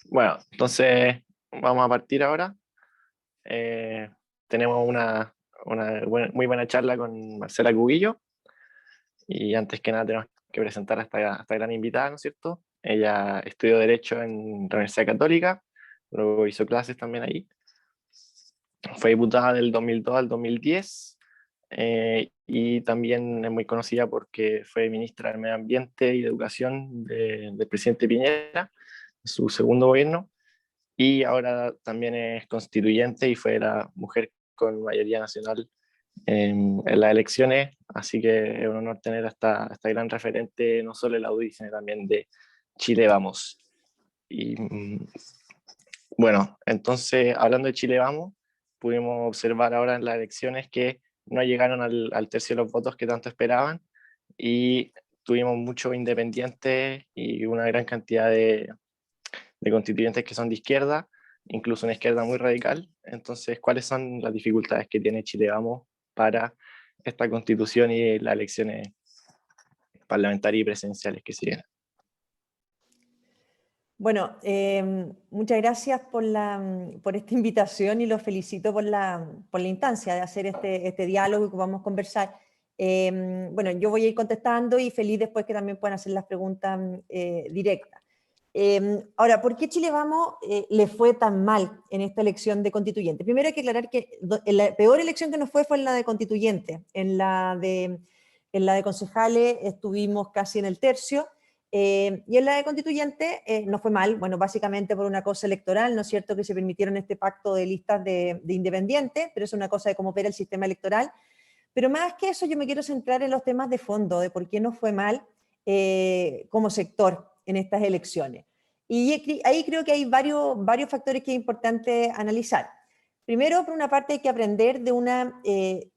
Bueno, entonces vamos a partir ahora. Eh, Tenemos muy buena charla con Marcela Cubillo, y antes que nada tenemos que presentar a esta gran invitada, ¿no es cierto? Ella estudió Derecho en la Universidad Católica, luego hizo clases también ahí. Fue diputada del 2002 al 2010, y también es muy conocida porque fue ministra del Medio Ambiente y de Educación del presidente Piñera, en su segundo gobierno. Y ahora también es constituyente y fue la mujer con mayoría nacional en las elecciones, así que es un honor tener a esta gran referente, no solo de la UDI, sino también de Chile Vamos. Y bueno, entonces, hablando de Chile Vamos, pudimos observar ahora en las elecciones que no llegaron al tercio de los votos que tanto esperaban, y tuvimos muchos independientes y una gran cantidad de constituyentes que son de izquierda, incluso una izquierda muy radical. Entonces, ¿cuáles son las dificultades que tiene Chile Vamos para esta constitución y las elecciones parlamentarias y presidenciales que siguen? Bueno, muchas gracias por esta invitación y los felicito por la instancia de hacer este diálogo y que vamos a conversar. Bueno, yo voy a ir contestando y feliz después que también puedan hacer las preguntas directas. Ahora, ¿por qué Chile Vamos le fue tan mal en esta elección de constituyente? Primero hay que aclarar que la peor elección que nos fue la de constituyente. En la de concejales estuvimos casi en el tercio, y en la de constituyente nos fue mal, bueno, básicamente por una cosa electoral, ¿no es cierto?, que se permitieron este pacto de listas de independientes, pero es una cosa de cómo opera el sistema electoral. Pero más que eso, yo me quiero centrar en los temas de fondo, de por qué nos fue mal como sector en estas elecciones. Y ahí creo que hay varios factores que es importante analizar. Primero, por una parte, hay que aprender de una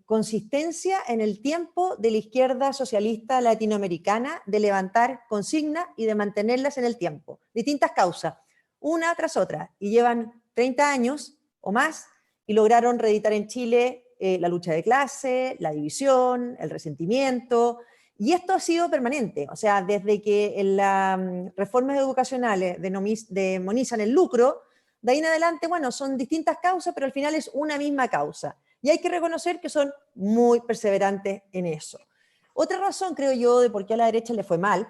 consistencia en el tiempo de la izquierda socialista latinoamericana de levantar consignas y de mantenerlas en el tiempo. Distintas causas, una tras otra, y llevan 30 años o más y lograron reeditar en Chile la lucha de clase, la división, el resentimiento, y esto ha sido permanente. O sea, desde que en las reformas educacionales demonizan el lucro, de ahí en adelante, bueno, son distintas causas, pero al final es una misma causa. Y hay que reconocer que son muy perseverantes en eso. Otra razón, creo yo, de por qué a la derecha le fue mal,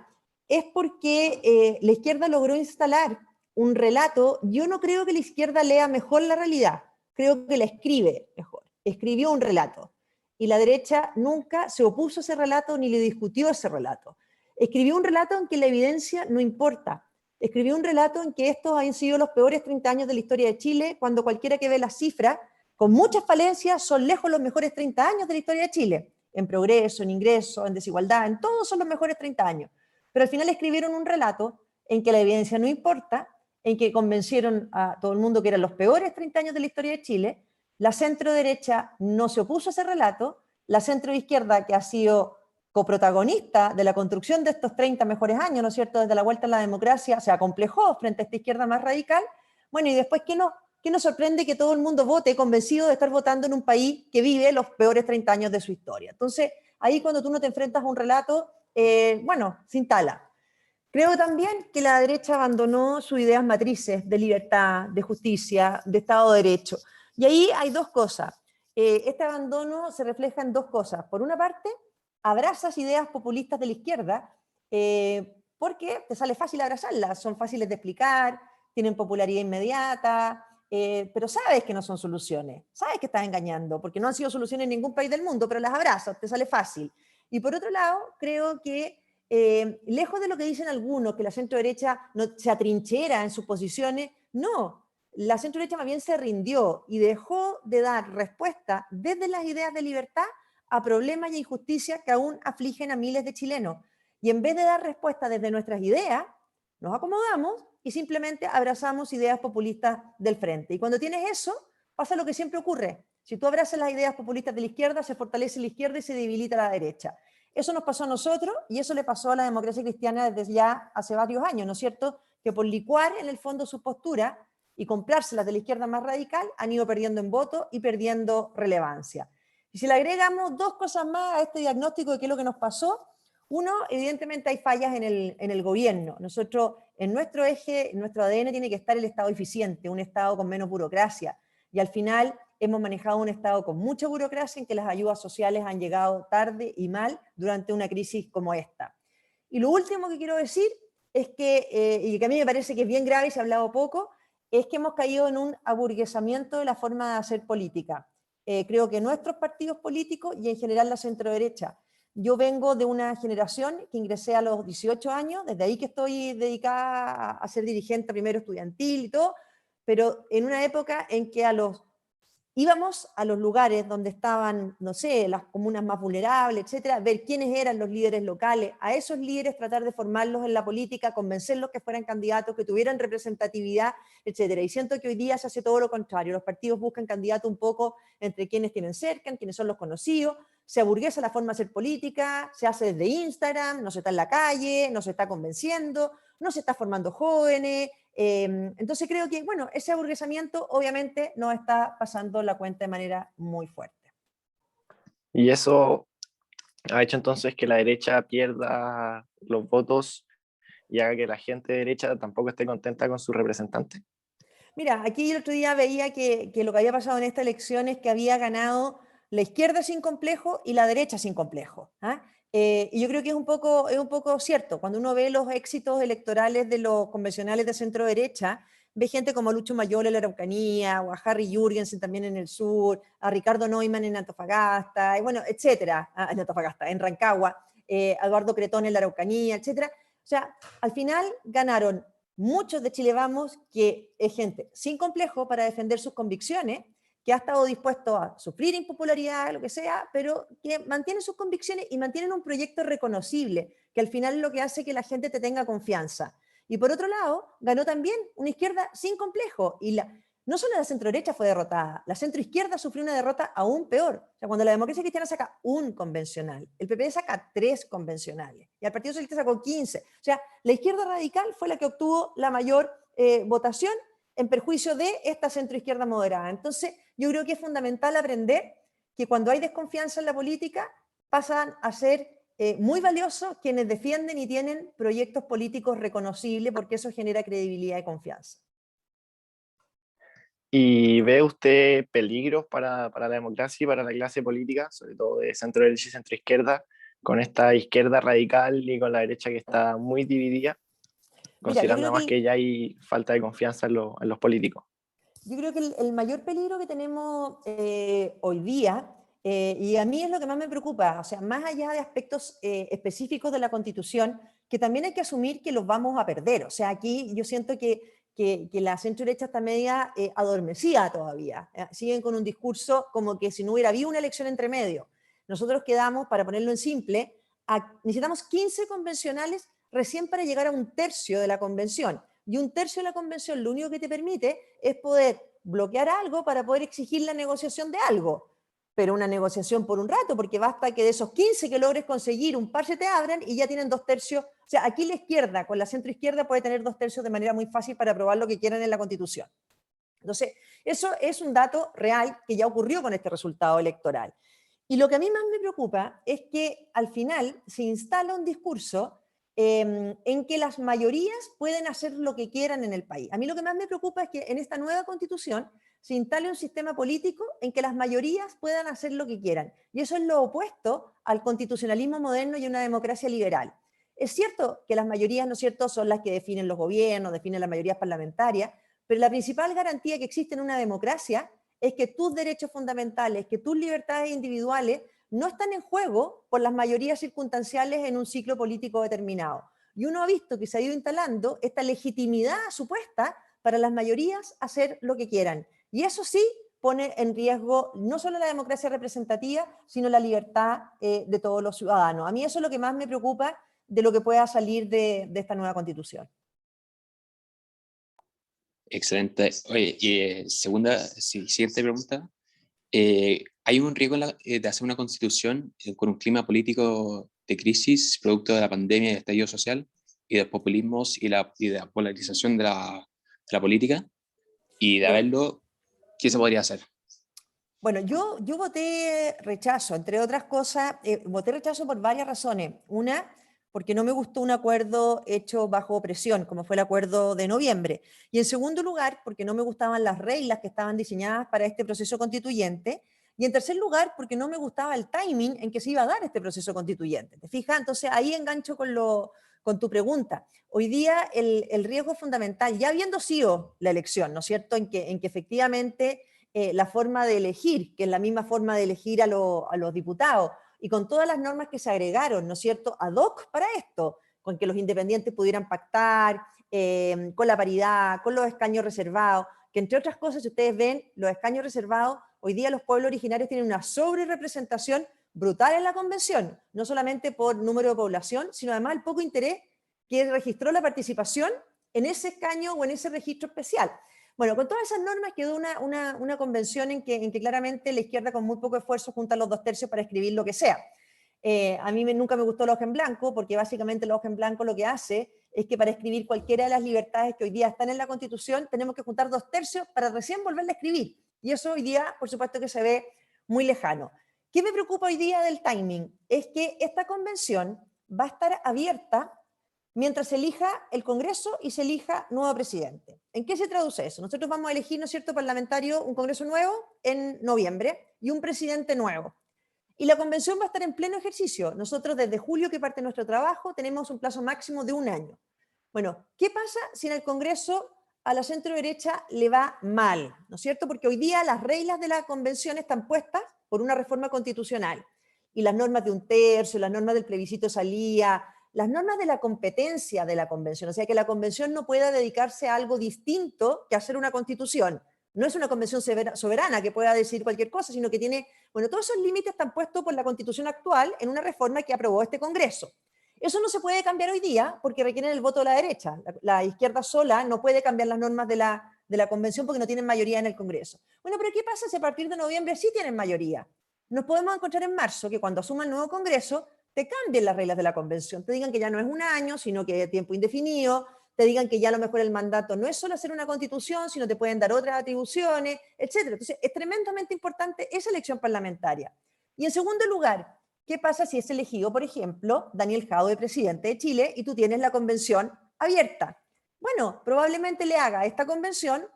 es porque la izquierda logró instalar un relato. Yo no creo que la izquierda lea mejor la realidad, creo que la escribe mejor. Escribió un relato. Y la derecha nunca se opuso a ese relato ni le discutió ese relato. Escribió un relato en que la evidencia no importa. Escribió un relato en que estos han sido los peores 30 años de la historia de Chile, cuando cualquiera que ve las cifras, con muchas falencias, son lejos los mejores 30 años de la historia de Chile. En progreso, en ingreso, en desigualdad, en todos son los mejores 30 años. Pero al final escribieron un relato en que la evidencia no importa, en que convencieron a todo el mundo que eran los peores 30 años de la historia de Chile. La centro derecha no se opuso a ese relato, la centro izquierda, que ha sido coprotagonista de la construcción de estos 30 mejores años, ¿no es cierto?, desde la vuelta a la democracia, se acomplejó frente a esta izquierda más radical. Bueno, y después, ¿qué nos sorprende? Que todo el mundo vote convencido de estar votando en un país que vive los peores 30 años de su historia. Entonces, ahí cuando tú no te enfrentas a un relato, bueno, se instala. Creo también que la derecha abandonó sus ideas matrices de libertad, de justicia, de Estado de Derecho. Y ahí hay dos cosas. Este abandono se refleja en dos cosas. Por una parte, abrazas ideas populistas de la izquierda porque te sale fácil abrazarlas, son fáciles de explicar, tienen popularidad inmediata, pero sabes que no son soluciones, sabes que estás engañando, porque no han sido soluciones en ningún país del mundo, pero las abrazas, te sale fácil. Y por otro lado, creo que lejos de lo que dicen algunos, que la centro derecha no, se atrinchera en sus posiciones, no, la centro derecha más bien se rindió y dejó de dar respuesta desde las ideas de libertad a problemas y injusticias que aún afligen a miles de chilenos. Y en vez de dar respuesta desde nuestras ideas, nos acomodamos y simplemente abrazamos ideas populistas del frente. Y cuando tienes eso, pasa lo que siempre ocurre. Si tú abrazas las ideas populistas de la izquierda, se fortalece la izquierda y se debilita la derecha. Eso nos pasó a nosotros y eso le pasó a la democracia cristiana desde ya hace varios años, ¿no es cierto?, que por licuar en el fondo su postura y comprárselas de la izquierda más radical, han ido perdiendo en voto y perdiendo relevancia. Y si le agregamos dos cosas más a este diagnóstico de qué es lo que nos pasó, Uno, evidentemente hay fallas en el gobierno. Nosotros, en nuestro eje, en nuestro ADN tiene que estar el Estado eficiente, un Estado con menos burocracia. Y al final hemos manejado un Estado con mucha burocracia en que las ayudas sociales han llegado tarde y mal durante una crisis como esta. Y lo último que quiero decir es que, y que a mí me parece que es bien grave y se ha hablado poco, es que hemos caído en un aburguesamiento de la forma de hacer política. Creo que nuestros partidos políticos y en general la centroderecha. Yo vengo de una generación que ingresé a los 18 años, desde ahí que estoy dedicada a ser dirigente primero estudiantil y todo, pero en una época en que íbamos a los lugares donde estaban, no sé, las comunas más vulnerables, etcétera, ver quiénes eran los líderes locales, a esos líderes tratar de formarlos en la política, convencerlos que fueran candidatos, que tuvieran representatividad, etcétera. Y siento que hoy día se hace todo lo contrario. Los partidos buscan candidatos un poco entre quienes tienen cerca, quienes son los conocidos, se aburguesa la forma de hacer política, se hace desde Instagram, no se está en la calle, no se está convenciendo, no se está formando jóvenes. Entonces creo que, bueno, ese aburguesamiento obviamente nos está pasando la cuenta de manera muy fuerte. Y eso ha hecho entonces que la derecha pierda los votos y haga que la gente de derecha tampoco esté contenta con su representante. Mira, aquí el otro día veía que lo que había pasado en esta elección es que había ganado la izquierda sin complejo y la derecha sin complejo. ¿Ah? Y yo creo que es un poco cierto. Cuando uno ve los éxitos electorales de los convencionales de centro derecha, ve gente como Lucho Mayol en la Araucanía, o a Harry Jürgensen también en el sur, a Ricardo Neumann en Antofagasta, y bueno, etcétera, en Antofagasta, en Rancagua, a Eduardo Cretón en la Araucanía, etcétera. O sea, al final ganaron muchos de Chile Vamos, que es gente sin complejo para defender sus convicciones, que ha estado dispuesto a sufrir impopularidad, lo que sea, pero que mantiene sus convicciones y mantienen un proyecto reconocible, que al final es lo que hace que la gente te tenga confianza. Y por otro lado, ganó también una izquierda sin complejo. Y no solo la centroderecha fue derrotada, la centroizquierda sufrió una derrota aún peor. O sea, cuando la democracia cristiana saca un convencional, el PP saca 3 convencionales y el Partido Socialista sacó 15. O sea, la izquierda radical fue la que obtuvo la mayor votación en perjuicio de esta centroizquierda moderada. Entonces, yo creo que es fundamental aprender que cuando hay desconfianza en la política, pasan a ser muy valiosos quienes defienden y tienen proyectos políticos reconocibles, porque eso genera credibilidad y confianza. ¿Y ve usted peligros para la democracia y para la clase política, sobre todo de centro derecha y centro izquierda, con esta izquierda radical y con la derecha que está muy dividida, Mira, yo considerando creo que además que ya hay falta de confianza en los políticos? Yo creo que el mayor peligro que tenemos hoy día, y a mí es lo que más me preocupa, o sea, más allá de aspectos específicos de la Constitución, que también hay que asumir que los vamos a perder. O sea, aquí yo siento que la centro-derecha está media adormecida todavía. Siguen con un discurso como que si no hubiera habido una elección entre medio. Nosotros quedamos, para ponerlo en simple, necesitamos 15 convencionales recién para llegar a un tercio de la convención. Y un tercio de la convención lo único que te permite es poder bloquear algo para poder exigir la negociación de algo. Pero una negociación por un rato, porque basta que de esos 15 que logres conseguir, un par se te abran y ya tienen 2 tercios. O sea, aquí la izquierda con la centroizquierda puede tener 2 tercios de manera muy fácil para aprobar lo que quieran en la Constitución. Entonces, eso es un dato real que ya ocurrió con este resultado electoral. Y lo que a mí más me preocupa es que al final se instala un discurso en que las mayorías pueden hacer lo que quieran en el país. A mí lo que más me preocupa es que en esta nueva constitución se instale un sistema político en que las mayorías puedan hacer lo que quieran. Y eso es lo opuesto al constitucionalismo moderno y una democracia liberal. Es cierto que las mayorías, ¿no es cierto?, son las que definen los gobiernos, definen las mayorías parlamentarias, pero la principal garantía que existe en una democracia es que tus derechos fundamentales, que tus libertades individuales no están en juego por las mayorías circunstanciales en un ciclo político determinado. Y uno ha visto que se ha ido instalando esta legitimidad supuesta para las mayorías hacer lo que quieran. Y eso sí pone en riesgo no solo la democracia representativa, sino la libertad de todos los ciudadanos. A mí eso es lo que más me preocupa de lo que pueda salir de esta nueva constitución. Excelente. Oye, y siguiente pregunta. ¿Hay un riesgo de hacer una constitución con un clima político de crisis, producto de la pandemia y el estallido social, y de populismos y de la polarización de la política? Y de Eh, haberlo, ¿qué se podría hacer? Bueno, yo voté rechazo, entre otras cosas, voté rechazo por varias razones. Una, porque no me gustó un acuerdo hecho bajo presión, como fue el acuerdo de noviembre. Y en segundo lugar, porque no me gustaban las reglas que estaban diseñadas para este proceso constituyente. Y en tercer lugar, porque no me gustaba el timing en que se iba a dar este proceso constituyente. ¿Te fijas? Entonces ahí engancho con tu pregunta. Hoy día el riesgo fundamental, ya habiendo sido la elección, ¿no es cierto?, en que efectivamente la forma de elegir, que es la misma forma de elegir a los diputados, y con todas las normas que se agregaron, ¿no es cierto?, ad hoc para esto, con que los independientes pudieran pactar, con la paridad, con los escaños reservados, que entre otras cosas, si ustedes ven, los escaños reservados, hoy día los pueblos originarios tienen una sobrerepresentación brutal en la convención, no solamente por número de población, sino además el poco interés que registró la participación en ese escaño o en ese registro especial. Bueno, con todas esas normas quedó una convención en que claramente la izquierda con muy poco esfuerzo junta los 2/3 para escribir lo que sea. A mí nunca me gustó la hoja en blanco, porque básicamente la hoja en blanco lo que hace es que para escribir cualquiera de las libertades que hoy día están en la Constitución tenemos que juntar 2/3 para recién volverla a escribir. Y eso hoy día, por supuesto, que se ve muy lejano. ¿Qué me preocupa hoy día del timing? Es que esta convención va a estar abierta mientras se elija el Congreso y se elija nuevo presidente. ¿En qué se traduce eso? Nosotros vamos a elegir, ¿no es cierto?, parlamentario, un Congreso nuevo en noviembre y un presidente nuevo. Y la convención va a estar en pleno ejercicio. Nosotros desde julio, que parte nuestro trabajo, tenemos un plazo máximo de 1 año. Bueno, ¿qué pasa si en el Congreso a la centro derecha le va mal? ¿No es cierto? Porque hoy día las reglas de la convención están puestas por una reforma constitucional. Y las normas de 1/3, las normas del plebiscito de salida, las normas de la competencia de la convención, o sea, que la convención no pueda dedicarse a algo distinto que hacer una constitución. No es una convención soberana que pueda decir cualquier cosa, sino que tiene, bueno, todos esos límites están puestos por la constitución actual en una reforma que aprobó este Congreso. Eso no se puede cambiar hoy día porque requieren el voto de la derecha. La izquierda sola no puede cambiar las normas de la convención porque no tienen mayoría en el Congreso. Bueno, pero ¿qué pasa si a partir de noviembre sí tienen mayoría? Nos podemos encontrar en marzo que cuando asuma el nuevo Congreso te cambien las reglas de la convención, te digan que ya no es 1 año, sino que es tiempo indefinido, te digan que ya a lo mejor el mandato no es solo hacer una constitución, sino te pueden dar otras atribuciones, etc. Entonces, es tremendamente importante esa elección parlamentaria. Y en segundo lugar, ¿qué pasa si es elegido, por ejemplo, Daniel Jadue presidente de Chile y tú tienes la convención abierta? Bueno, probablemente le haga a esta convención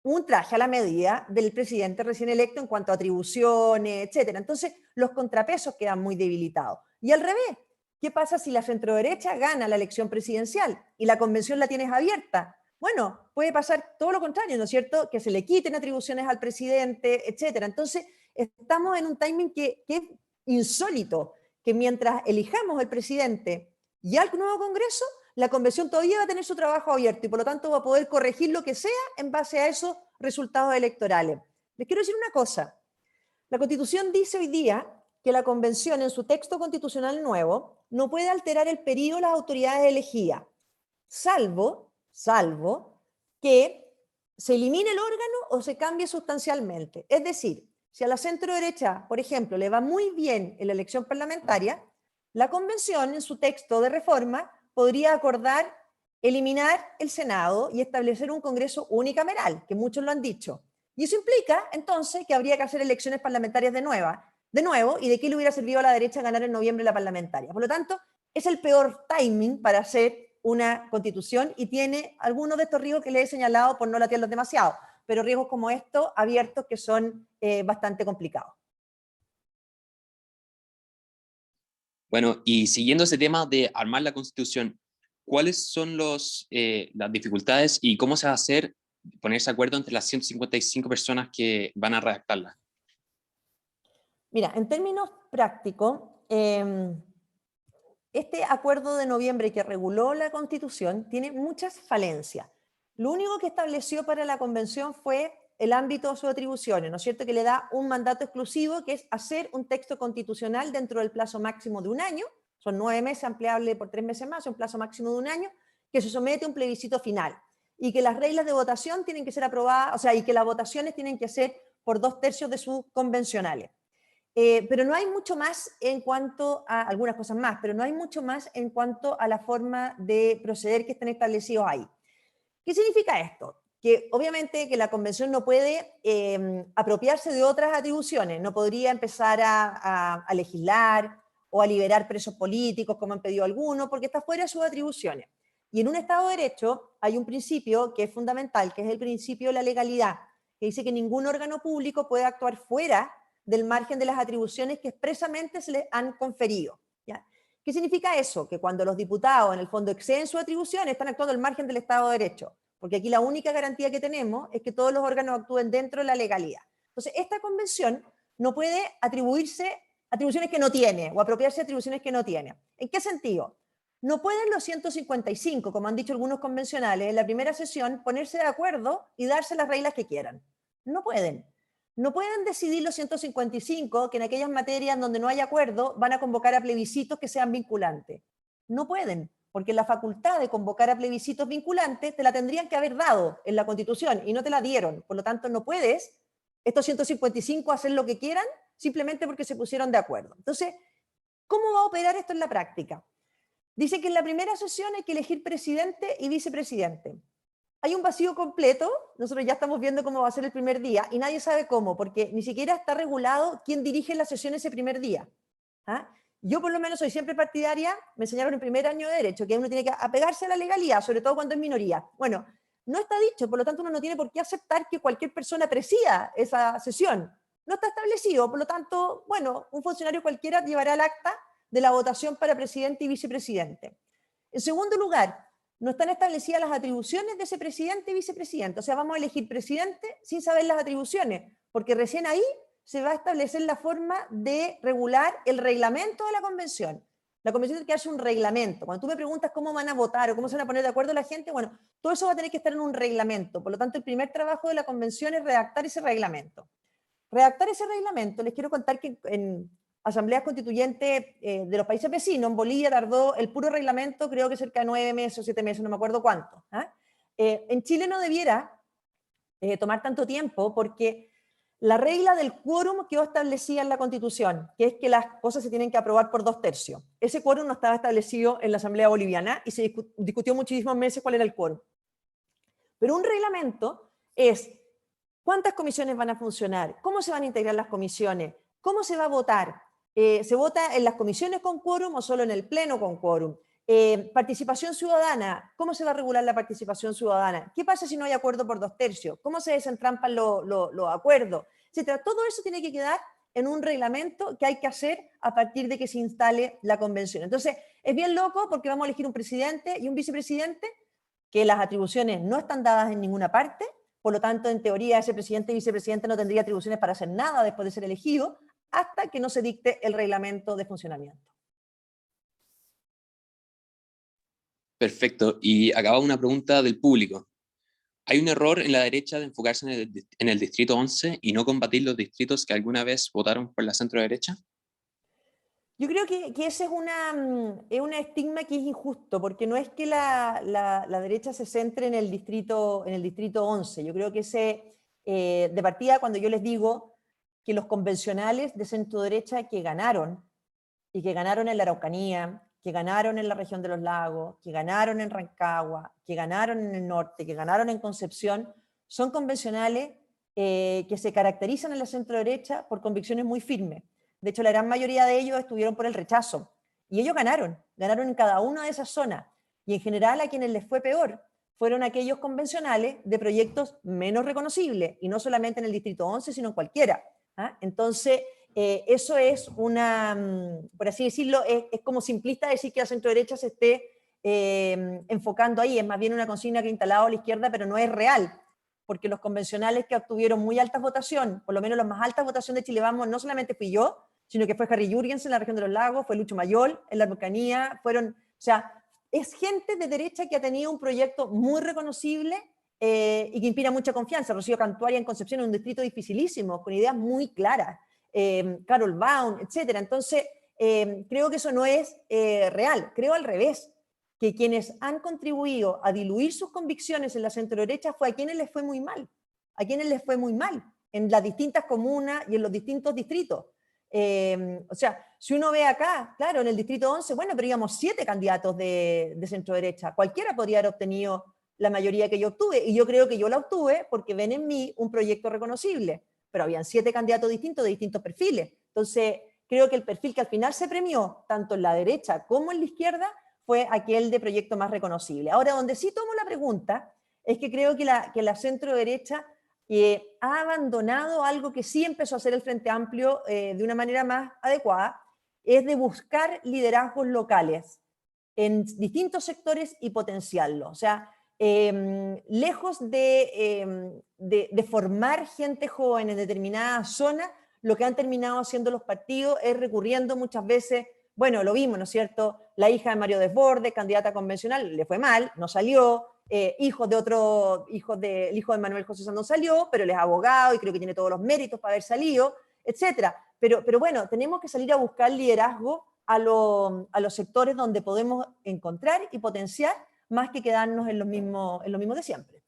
un traje a la medida del presidente recién electo en cuanto a atribuciones, etc. Entonces, los contrapesos quedan muy debilitados. Y al revés, ¿qué pasa si la centroderecha gana la elección presidencial y la convención la tienes abierta? Bueno, puede pasar todo lo contrario, ¿no es cierto? Que se le quiten atribuciones al presidente, etc. Entonces, estamos en un timing que es insólito, que mientras elijamos al presidente y al nuevo Congreso, la convención todavía va a tener su trabajo abierto y por lo tanto va a poder corregir lo que sea en base a esos resultados electorales. Les quiero decir una cosa. La Constitución dice hoy día que la convención en su texto constitucional nuevo no puede alterar el periodo de las autoridades elegidas, salvo que se elimine el órgano o se cambie sustancialmente. Es decir, si a la centro derecha, por ejemplo, le va muy bien en la elección parlamentaria, la convención en su texto de reforma podría acordar eliminar el Senado y establecer un Congreso unicameral, que muchos lo han dicho. Y eso implica, entonces, que habría que hacer elecciones parlamentarias de nuevo, y de qué le hubiera servido a la derecha ganar en noviembre la parlamentaria. Por lo tanto, es el peor timing para hacer una constitución y tiene algunos de estos riesgos que les he señalado por no latearlos demasiado, pero riesgos como estos abiertos que son bastante complicados. Bueno, y siguiendo ese tema de armar la Constitución, ¿cuáles son las dificultades y cómo se va a hacer ponerse de acuerdo entre las 155 personas que van a redactarla? Mira, en términos prácticos, este acuerdo de noviembre que reguló la Constitución tiene muchas falencias. Lo único que estableció para la Convención fue el ámbito de sus atribuciones, ¿no es cierto?, que le da un mandato exclusivo, que es hacer un texto constitucional dentro del plazo máximo de 1 año, son 9 meses, ampliable por 3 meses más, un plazo máximo de 1 año, que se somete a un plebiscito final, y que las reglas de votación tienen que ser aprobadas, o sea, y que las votaciones tienen que ser por 2/3 de sus convencionales. Pero no hay mucho más en cuanto a, algunas cosas más, pero no hay mucho más en cuanto a la forma de proceder que están establecidos ahí. ¿Qué significa esto? que obviamente que la convención no puede apropiarse de otras atribuciones, no podría empezar a legislar o a liberar presos políticos, como han pedido algunos, porque está fuera de sus atribuciones. Y en un Estado de Derecho hay un principio que es fundamental, que es el principio de la legalidad, que dice que ningún órgano público puede actuar fuera del margen de las atribuciones que expresamente se le han conferido. ¿Ya? ¿Qué significa eso? Que cuando los diputados en el fondo exceden sus atribuciones, están actuando al margen del Estado de Derecho, porque aquí la única garantía que tenemos es que todos los órganos actúen dentro de la legalidad. Entonces, esta convención no puede atribuirse atribuciones que no tiene o apropiarse de atribuciones que no tiene. ¿En qué sentido? No pueden los 155, como han dicho algunos convencionales, en la primera sesión ponerse de acuerdo y darse las reglas que quieran. No pueden. No pueden decidir los 155 que en aquellas materias donde no hay acuerdo van a convocar a plebiscitos que sean vinculantes. No pueden, porque la facultad de convocar a plebiscitos vinculantes te la tendrían que haber dado en la Constitución y no te la dieron. Por lo tanto, no puedes estos 155 hacer lo que quieran simplemente porque se pusieron de acuerdo. Entonces, ¿cómo va a operar esto en la práctica? Dice que en la primera sesión hay que elegir presidente y vicepresidente. Hay un vacío completo, nosotros ya estamos viendo cómo va a ser el primer día y nadie sabe cómo, porque ni siquiera está regulado quién dirige la sesión ese primer día. ¿Ah? Yo por lo menos soy siempre partidaria, me enseñaron en primer año de Derecho, que uno tiene que apegarse a la legalidad, sobre todo cuando es minoría. Bueno, no está dicho, por lo tanto uno no tiene por qué aceptar que cualquier persona presida esa sesión. No está establecido, por lo tanto, bueno, un funcionario cualquiera llevará el acta de la votación para presidente y vicepresidente. En segundo lugar, no están establecidas las atribuciones de ese presidente y vicepresidente. O sea, vamos a elegir presidente sin saber las atribuciones, porque recién ahí se va a establecer la forma de regular el reglamento de la convención. La convención tiene que darse un reglamento. Cuando tú me preguntas cómo van a votar o cómo se van a poner de acuerdo la gente, bueno, todo eso va a tener que estar en un reglamento. Por lo tanto, el primer trabajo de la convención es redactar ese reglamento. Redactar ese reglamento, les quiero contar que en asambleas constituyentes de los países vecinos, en Bolivia tardó el puro reglamento, creo que cerca de 9 meses o 7 meses, no me acuerdo cuánto. En Chile no debiera tomar tanto tiempo porque la regla del quórum quedó establecida en la Constitución, que es que las cosas se tienen que aprobar por 2/3. Ese quórum no estaba establecido en la Asamblea Boliviana y se discutió muchísimos meses cuál era el quórum. Pero un reglamento es cuántas comisiones van a funcionar, cómo se van a integrar las comisiones, cómo se va a votar. ¿Se vota en las comisiones con quórum o solo en el pleno con quórum? Participación ciudadana, ¿cómo se va a regular la participación ciudadana? ¿Qué pasa si no hay acuerdo por 2/3? ¿Cómo se desentrampan los acuerdos? Etcétera. Todo eso tiene que quedar en un reglamento que hay que hacer a partir de que se instale la convención. Entonces, es bien loco porque vamos a elegir un presidente y un vicepresidente que las atribuciones no están dadas en ninguna parte, por lo tanto, en teoría, ese presidente y vicepresidente no tendría atribuciones para hacer nada después de ser elegido, hasta que no se dicte el reglamento de funcionamiento. Perfecto. Y acaba una pregunta del público. ¿Hay un error en la derecha de enfocarse en el distrito 11 y no combatir los distritos que alguna vez votaron por la centro derecha? Yo creo que ese es un estigma que es injusto, porque no es que la derecha se centre en el distrito 11. Yo creo que de partida, cuando yo les digo que los convencionales de centro derecha que ganaron, y que ganaron en la Araucanía, que ganaron en la región de los lagos, que ganaron en Rancagua, que ganaron en el norte, que ganaron en Concepción, son convencionales que se caracterizan en la centro derecha por convicciones muy firmes. De hecho, la gran mayoría de ellos estuvieron por el rechazo. Y ellos ganaron en cada una de esas zonas. Y en general a quienes les fue peor fueron aquellos convencionales de proyectos menos reconocibles, y no solamente en el Distrito 11, sino en cualquiera. Entonces, eso es por así decirlo, es como simplista decir que la centro derecha se esté enfocando ahí. Es más bien una consigna que ha instalado a la izquierda, pero no es real, porque los convencionales que obtuvieron muy altas votaciones, por lo menos las más altas votaciones de Chile Vamos, no solamente fui yo, sino que fue Harry Jürgensen en la región de los lagos, fue Lucho Mayol en la Araucanía, o sea, es gente de derecha que ha tenido un proyecto muy reconocible y que inspira mucha confianza. Rocío Cantuaria en Concepción, un distrito dificilísimo, con ideas muy claras, Carol Baum, etc. Entonces, creo que eso no es real, creo al revés, que quienes han contribuido a diluir sus convicciones en la centro derecha fue a quienes les fue muy mal, en las distintas comunas y en los distintos distritos. O sea, si uno ve acá, claro, en el distrito 11, bueno, pero íbamos 7 candidatos de centro derecha, cualquiera podría haber obtenido la mayoría que yo obtuve, y yo creo que yo la obtuve porque ven en mí un proyecto reconocible, pero habían 7 candidatos distintos de distintos perfiles. Entonces, creo que el perfil que al final se premió, tanto en la derecha como en la izquierda, fue aquel de proyecto más reconocible. Ahora, donde sí tomo la pregunta, es que creo que la centro derecha ha abandonado algo que sí empezó a hacer el Frente Amplio de una manera más adecuada, es de buscar liderazgos locales en distintos sectores y potenciarlo. O sea, lejos de formar gente joven en determinadas zonas, lo que han terminado haciendo los partidos es recurriendo muchas veces, bueno, lo vimos, ¿no es cierto? La hija de Mario Desbordes, candidata convencional, le fue mal, no salió. El hijo de Manuel José Sandón salió, pero él es abogado y creo que tiene todos los méritos para haber salido, etcétera. Pero bueno, tenemos que salir a buscar liderazgo a los sectores donde podemos encontrar y potenciar más que quedarnos en lo mismo de siempre.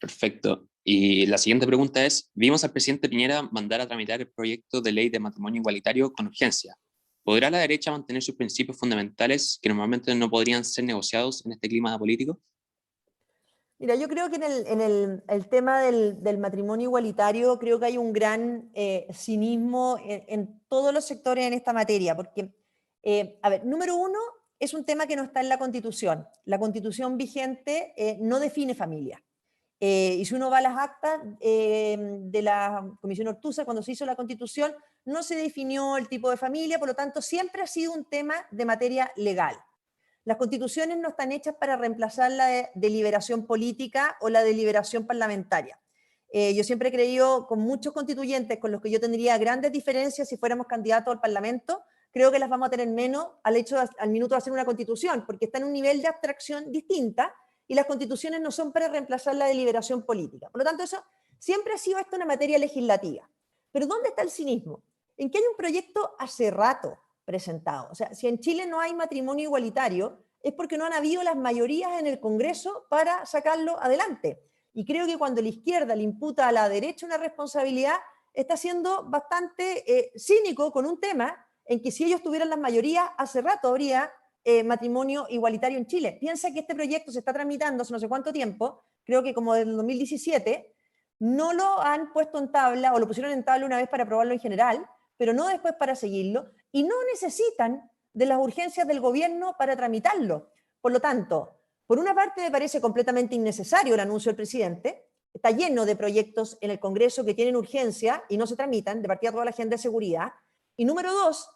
Perfecto. Y la siguiente pregunta es, vimos al presidente Piñera mandar a tramitar el proyecto de ley de matrimonio igualitario con urgencia. ¿Podrá la derecha mantener sus principios fundamentales que normalmente no podrían ser negociados en este clima político? Mira, yo creo que en el tema del matrimonio igualitario, creo que hay un gran cinismo en todos los sectores en esta materia, porque, a ver, número uno, es un tema que no está en la Constitución. La Constitución vigente no define familia. Y si uno va a las actas de la Comisión Ortúzar, cuando se hizo la Constitución, no se definió el tipo de familia, por lo tanto, siempre ha sido un tema de materia legal. Las constituciones no están hechas para reemplazar la deliberación política o la deliberación parlamentaria. Yo siempre he creído, con muchos constituyentes con los que yo tendría grandes diferencias si fuéramos candidatos al Parlamento, creo que las vamos a tener menos al minuto de hacer una constitución, porque está en un nivel de abstracción distinta y las constituciones no son para reemplazar la deliberación política. Por lo tanto, eso siempre ha sido esto una materia legislativa. Pero ¿dónde está el cinismo? En que hay un proyecto hace rato presentado. O sea, si en Chile no hay matrimonio igualitario, es porque no han habido las mayorías en el Congreso para sacarlo adelante. Y creo que cuando la izquierda le imputa a la derecha una responsabilidad, está siendo bastante cínico con un tema en que si ellos tuvieran las mayorías, hace rato habría matrimonio igualitario en Chile. Piensa que este proyecto se está tramitando hace no sé cuánto tiempo, creo que como desde el 2017, no lo han puesto en tabla, o lo pusieron en tabla una vez para aprobarlo en general, pero no después para seguirlo, y no necesitan de las urgencias del gobierno para tramitarlo. Por lo tanto, por una parte me parece completamente innecesario el anuncio del presidente, está lleno de proyectos en el Congreso que tienen urgencia y no se tramitan, de partida toda la agenda de seguridad, y número dos,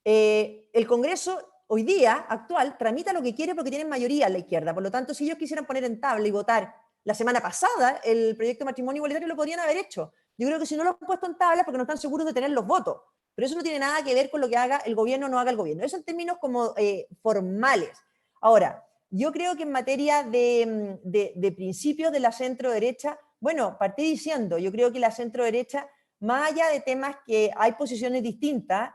el Congreso hoy día, actual, tramita lo que quiere porque tienen mayoría a la izquierda, por lo tanto, si ellos quisieran poner en tabla y votar la semana pasada el proyecto de matrimonio igualitario, lo podrían haber hecho. Yo creo que si no lo han puesto en tabla es porque no están seguros de tener los votos. Pero eso no tiene nada que ver con lo que haga el gobierno o no haga el gobierno. Eso en términos como formales. Ahora, yo creo que en materia de principios de la centro derecha, bueno, partí diciendo, yo creo que la centro derecha, más allá de temas que hay posiciones distintas,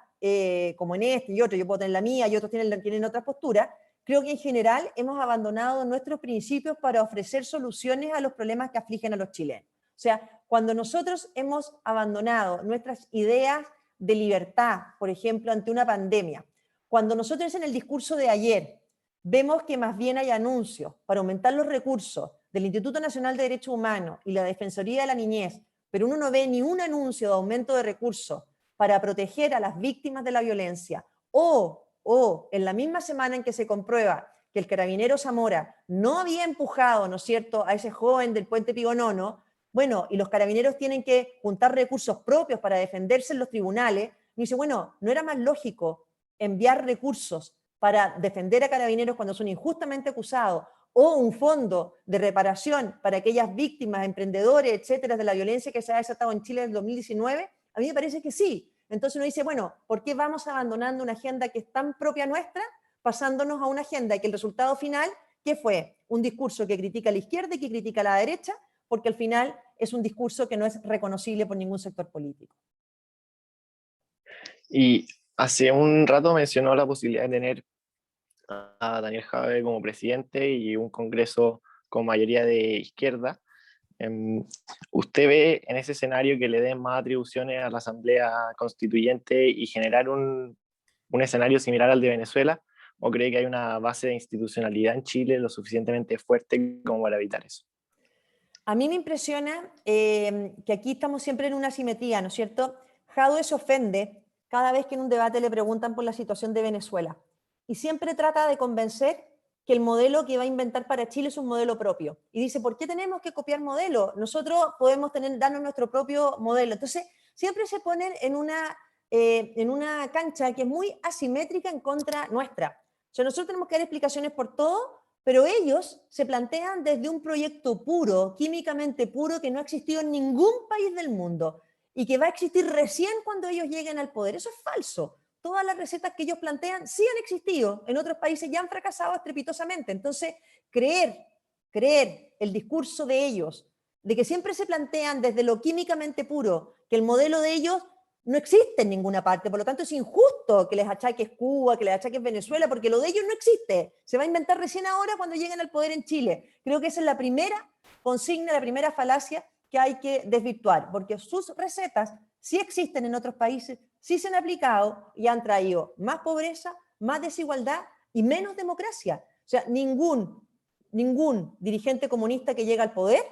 como en este y otro, yo puedo tener la mía y otros tienen otras posturas, creo que en general hemos abandonado nuestros principios para ofrecer soluciones a los problemas que afligen a los chilenos. O sea, cuando nosotros hemos abandonado nuestras ideas de libertad, por ejemplo, ante una pandemia, cuando nosotros en el discurso de ayer vemos que más bien hay anuncios para aumentar los recursos del Instituto Nacional de Derechos Humanos y la Defensoría de la Niñez, pero uno no ve ni un anuncio de aumento de recursos para proteger a las víctimas de la violencia, o en la misma semana en que se comprueba que el carabinero Zamora no había empujado, ¿no es cierto?, a ese joven del Puente Pigonono, bueno, y los carabineros tienen que juntar recursos propios para defenderse en los tribunales, y dice, bueno, ¿no era más lógico enviar recursos para defender a carabineros cuando son injustamente acusados, o un fondo de reparación para aquellas víctimas, emprendedores, etcétera, de la violencia que se ha desatado en Chile en el 2019? A mí me parece que sí. Entonces uno dice, bueno, ¿por qué vamos abandonando una agenda que es tan propia nuestra, pasándonos a una agenda que el resultado final, ¿qué fue? Un discurso que critica a la izquierda y que critica a la derecha, porque al final es un discurso que no es reconocible por ningún sector político. Y hace un rato mencionó la posibilidad de tener a Daniel Jadwe como presidente y un Congreso con mayoría de izquierda. ¿Usted ve en ese escenario que le den más atribuciones a la Asamblea Constituyente y generar un escenario similar al de Venezuela? ¿O cree que hay una base de institucionalidad en Chile lo suficientemente fuerte como para evitar eso? A mí me impresiona que aquí estamos siempre en una asimetría, ¿no es cierto? Jadwe se ofende cada vez que en un debate le preguntan por la situación de Venezuela y siempre trata de convencer que el modelo que va a inventar para Chile es un modelo propio. Y dice, ¿por qué tenemos que copiar modelos? Nosotros podemos darnos nuestro propio modelo. Entonces, siempre se ponen en una cancha que es muy asimétrica en contra nuestra. O sea, nosotros tenemos que dar explicaciones por todo, pero ellos se plantean desde un proyecto puro, químicamente puro, que no ha existido en ningún país del mundo y que va a existir recién cuando ellos lleguen al poder. Eso es falso. Todas las recetas que ellos plantean sí han existido en otros países y han fracasado estrepitosamente. Entonces, creer el discurso de ellos, de que siempre se plantean desde lo químicamente puro, que el modelo de ellos no existe en ninguna parte, por lo tanto es injusto que les achaques Cuba, que les achaques Venezuela, porque lo de ellos no existe, se va a inventar recién ahora cuando lleguen al poder en Chile. Creo que esa es la primera consigna, la primera falacia que hay que desvirtuar, porque sus recetas sí existen en otros países, sí se han aplicado y han traído más pobreza, más desigualdad y menos democracia. O sea, ningún dirigente comunista que llega al poder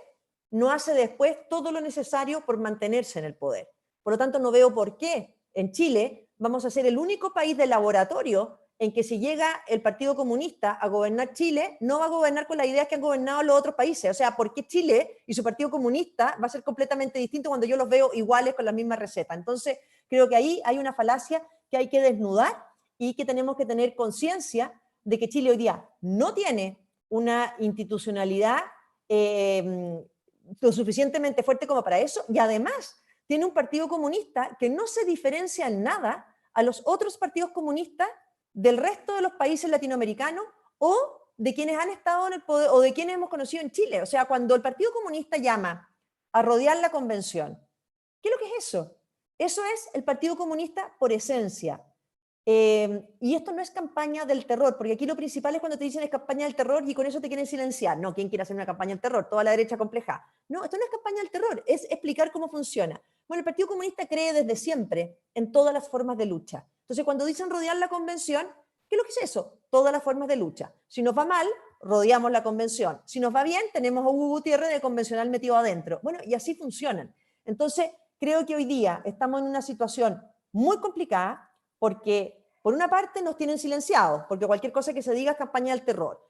no hace después todo lo necesario por mantenerse en el poder. Por lo tanto, no veo por qué en Chile vamos a ser el único país de laboratorio en que si llega el Partido Comunista a gobernar Chile, no va a gobernar con las ideas que han gobernado los otros países. O sea, ¿por qué Chile y su Partido Comunista va a ser completamente distinto cuando yo los veo iguales con las mismas recetas? Entonces, creo que ahí hay una falacia que hay que desnudar y que tenemos que tener conciencia de que Chile hoy día no tiene una institucionalidad lo suficientemente fuerte como para eso, y además tiene un partido comunista que no se diferencia en nada a los otros partidos comunistas del resto de los países latinoamericanos o de quienes han estado en el poder o de quienes hemos conocido en Chile. O sea, cuando el Partido Comunista llama a rodear la convención, ¿qué es lo que es eso? Eso es el Partido Comunista por esencia. Y esto no es campaña del terror, porque aquí lo principal es cuando te dicen es campaña del terror y con eso te quieren silenciar. No, ¿quién quiere hacer una campaña del terror? Toda la derecha compleja. No, esto no es campaña del terror, es explicar cómo funciona. Bueno, el Partido Comunista cree desde siempre en todas las formas de lucha. Entonces, cuando dicen rodear la convención, ¿qué es lo que es eso? Todas las formas de lucha. Si nos va mal, rodeamos la convención. Si nos va bien, tenemos a Hugo Gutiérrez de convencional metido adentro. Bueno, y así funcionan. Entonces, creo que hoy día estamos en una situación muy complicada porque, por una parte, nos tienen silenciados, porque cualquier cosa que se diga es campaña del terror.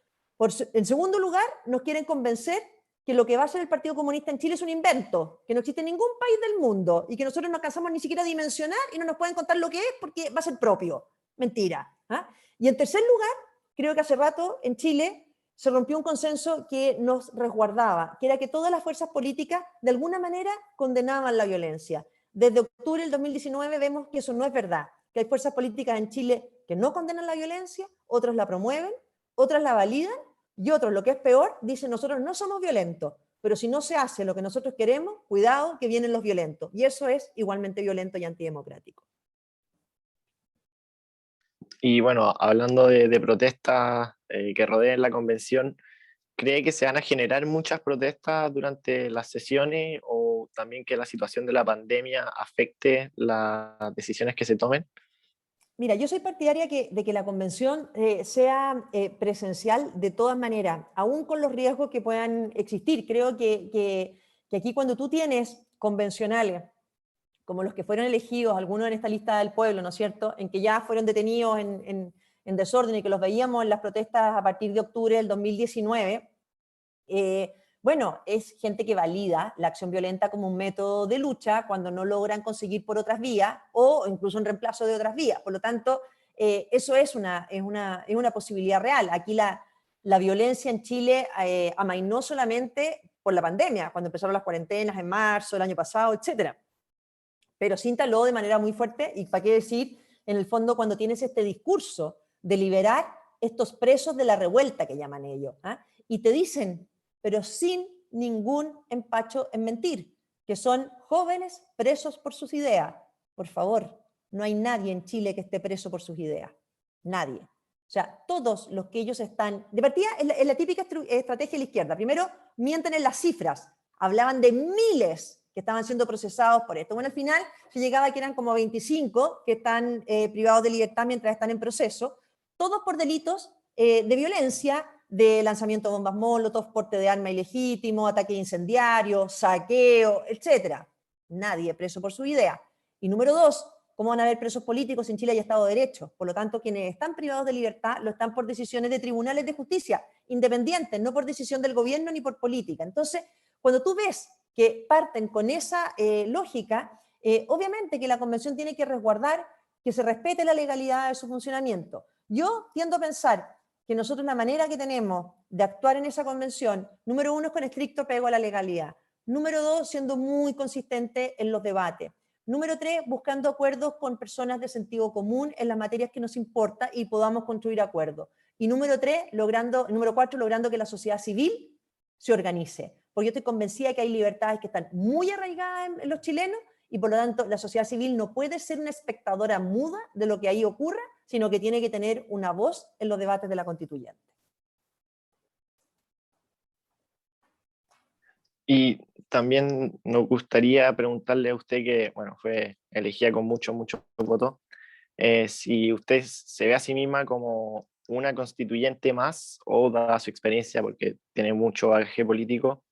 En segundo lugar, nos quieren convencer que lo que va a hacer el Partido Comunista en Chile es un invento, que no existe en ningún país del mundo y que nosotros no alcanzamos ni siquiera a dimensionar y no nos pueden contar lo que es porque va a ser propio. Mentira. ¿Ah? Y en tercer lugar, creo que hace rato en Chile se rompió un consenso que nos resguardaba, que era que todas las fuerzas políticas de alguna manera condenaban la violencia. Desde octubre del 2019 vemos que eso no es verdad, que hay fuerzas políticas en Chile que no condenan la violencia, otros la promueven, otras la validan y otros, lo que es peor, dicen nosotros no somos violentos, pero si no se hace lo que nosotros queremos, cuidado que vienen los violentos. Y eso es igualmente violento y antidemocrático. Y bueno, hablando de protestas que rodeen la convención, ¿cree que se van a generar muchas protestas durante las sesiones o también que la situación de la pandemia afecte las decisiones que se tomen? Mira, yo soy partidaria de que la convención sea presencial de todas maneras, aún con los riesgos que puedan existir. Creo que aquí cuando tú tienes convencionales, como los que fueron elegidos, algunos en esta lista del pueblo, ¿no es cierto?, en que ya fueron detenidos en desorden y que los veíamos en las protestas a partir de octubre del 2019, bueno, es gente que valida la acción violenta como un método de lucha cuando no logran conseguir por otras vías o incluso en reemplazo de otras vías. Por lo tanto, eso es una posibilidad real. Aquí la violencia en Chile amainó solamente por la pandemia, cuando empezaron las cuarentenas en marzo del año pasado, etcétera. Pero se instaló de manera muy fuerte, y para qué decir, en el fondo, cuando tienes este discurso de liberar estos presos de la revuelta, que llaman ellos, ¿ah? Y te dicen, pero sin ningún empacho en mentir, que son jóvenes presos por sus ideas. Por favor, no hay nadie en Chile que esté preso por sus ideas. Nadie. O sea, todos los que ellos están... De partida, es la típica estrategia de la izquierda. Primero, mienten en las cifras. Hablaban de miles que estaban siendo procesados por esto. Bueno, al final se llegaba a que eran como 25 que están privados de libertad mientras están en proceso, todos por delitos de violencia, de lanzamiento de bombas molotov, porte de arma ilegítimo, ataque incendiario, saqueo, etc. Nadie preso por su idea. Y número 2, ¿cómo van a haber presos políticos? En Chile hay Estado de Derecho. Por lo tanto, quienes están privados de libertad lo están por decisiones de tribunales de justicia independientes, no por decisión del gobierno ni por política. Entonces, cuando tú ves que parten con esa lógica, obviamente que la Convención tiene que resguardar que se respete la legalidad de su funcionamiento. Yo tiendo a pensar que nosotros la manera que tenemos de actuar en esa convención, número 1 es con estricto apego a la legalidad, número 2 siendo muy consistente en los debates, número 3 buscando acuerdos con personas de sentido común en las materias que nos importa y podamos construir acuerdos, y número 4 logrando que la sociedad civil se organice, porque yo estoy convencida de que hay libertades que están muy arraigadas en los chilenos y por lo tanto la sociedad civil no puede ser una espectadora muda de lo que ahí ocurra, sino que tiene que tener una voz en los debates de la constituyente. Y también nos gustaría preguntarle a usted que, bueno, fue elegida con muchos votos, si usted se ve a sí misma como una constituyente más o dada su experiencia, porque tiene mucho bagaje político,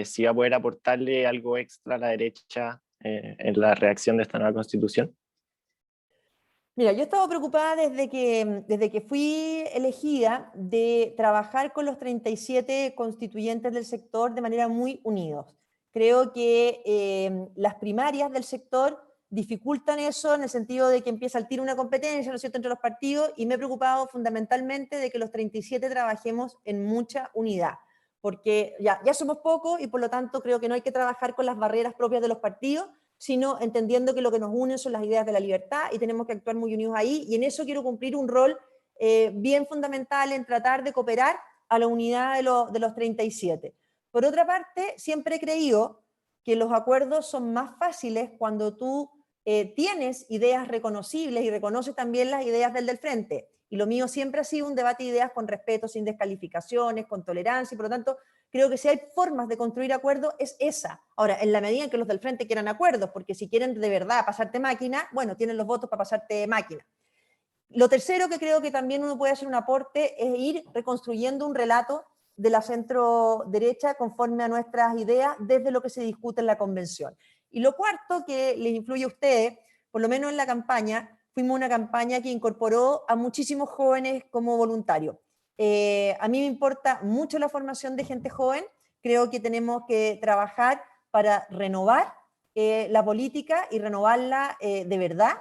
si va a poder aportarle algo extra a la derecha en la redacción de esta nueva constitución. Mira, yo he estado preocupada desde que fui elegida de trabajar con los 37 constituyentes del sector de manera muy unidos. Creo que las primarias del sector dificultan eso en el sentido de que empieza al tiro una competencia, ¿no es cierto?, entre los partidos, y me he preocupado fundamentalmente de que los 37 trabajemos en mucha unidad, porque ya somos pocos y por lo tanto creo que no hay que trabajar con las barreras propias de los partidos, sino entendiendo que lo que nos une son las ideas de la libertad y tenemos que actuar muy unidos ahí, y en eso quiero cumplir un rol bien fundamental en tratar de cooperar a la unidad de los 37. Por otra parte, siempre he creído que los acuerdos son más fáciles cuando tú tienes ideas reconocibles y reconoces también las ideas del frente, y lo mío siempre ha sido un debate de ideas con respeto, sin descalificaciones, con tolerancia, y por lo tanto creo que si hay formas de construir acuerdos, es esa. Ahora, en la medida en que los del frente quieran acuerdos, porque si quieren de verdad pasarte máquina, bueno, tienen los votos para pasarte máquina. Lo tercero que creo que también uno puede hacer un aporte es ir reconstruyendo un relato de la centro derecha conforme a nuestras ideas desde lo que se discute en la convención. Y lo cuarto que les influye a ustedes, por lo menos en la campaña, fuimos una campaña que incorporó a muchísimos jóvenes como voluntarios. A mí me importa mucho la formación de gente joven, creo que tenemos que trabajar para renovar la política y renovarla de verdad.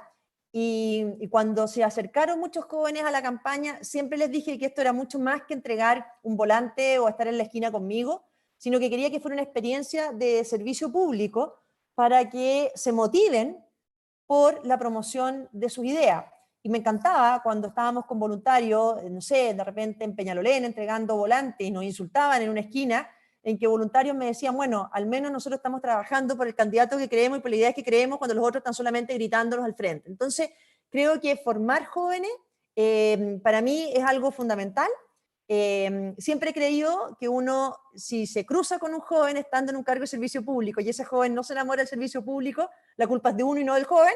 Y cuando se acercaron muchos jóvenes a la campaña, siempre les dije que esto era mucho más que entregar un volante o estar en la esquina conmigo, sino que quería que fuera una experiencia de servicio público para que se motiven por la promoción de sus ideas. Y me encantaba cuando estábamos con voluntarios, no sé, de repente en Peñalolén entregando volantes y nos insultaban en una esquina, en que voluntarios me decían, bueno, al menos nosotros estamos trabajando por el candidato que creemos y por la idea que creemos cuando los otros están solamente gritándonos al frente. Entonces, creo que formar jóvenes para mí es algo fundamental. Siempre he creído que uno, si se cruza con un joven estando en un cargo de servicio público y ese joven no se enamora del servicio público, la culpa es de uno y no del joven,